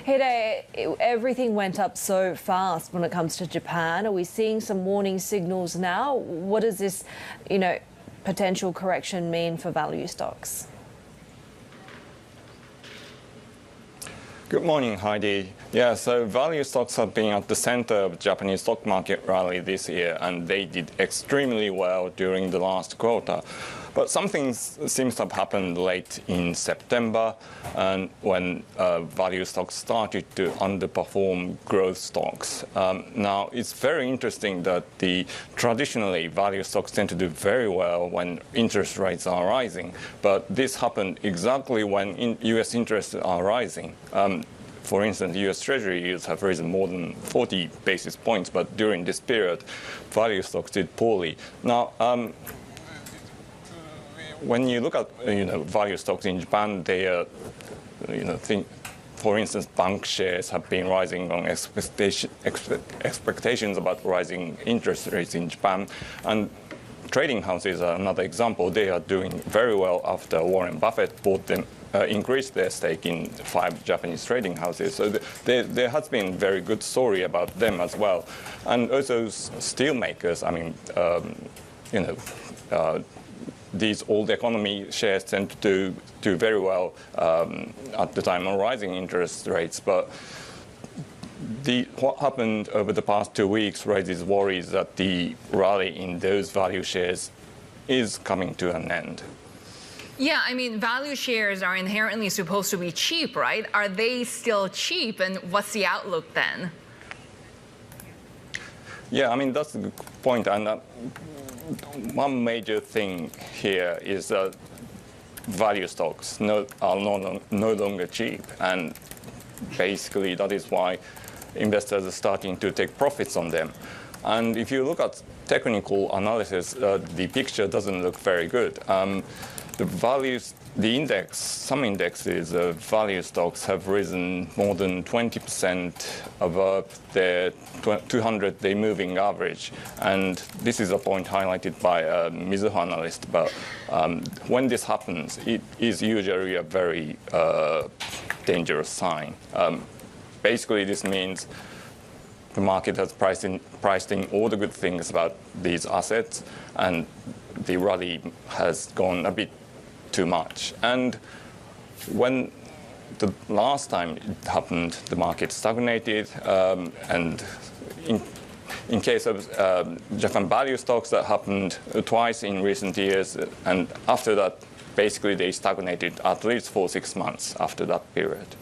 Hide, everything went up so fast when it comes to Japan. Are we seeing some warning signals now? What does this, potential correction mean for value stocks? Good morning, Heidi. Yeah, so value stocks have been at the center of Japanese stock market rally this year, and they did extremely well during the last quarter. But something seems to have happened late in September, and when value stocks started to underperform growth stocks. Now, it's very interesting that traditionally value stocks tend to do very well when interest rates are rising, but this happened exactly when U.S. interests are rising. For instance, U.S. Treasury yields have risen more than 40 basis points, but during this period, value stocks did poorly. Now, when you look at value stocks in Japan, they are, for instance, bank shares have been rising on expectations about rising interest rates in Japan, and trading houses are another example. They are doing very well after Warren Buffett increased their stake in 5 Japanese trading houses. So there has been a very good story about them as well, and also steel makers. I mean, these old economy shares tend to do very well at the time of rising interest rates. But what happened over the past 2 weeks raises worries that the rally in those value shares is coming to an end. Yeah, I mean, value shares are inherently supposed to be cheap, right? Are they still cheap, and what's the outlook then? Yeah, I mean, that's a good point. And one major thing here is that value stocks are no longer cheap, and basically that is why investors are starting to take profits on them. And if you look at technical analysis, the picture doesn't look very good. Some indexes of value stocks have risen more than 20% above their 200-day moving average. And this is a point highlighted by a Mizuho analyst. But when this happens, it is usually a very dangerous sign. Basically, this means the market has priced in all the good things about these assets, and the rally has gone a bit too much. And when the last time it happened, the market stagnated, and in case of Japan value stocks, that happened twice in recent years, and after that, basically they stagnated at least for 6 months after that period.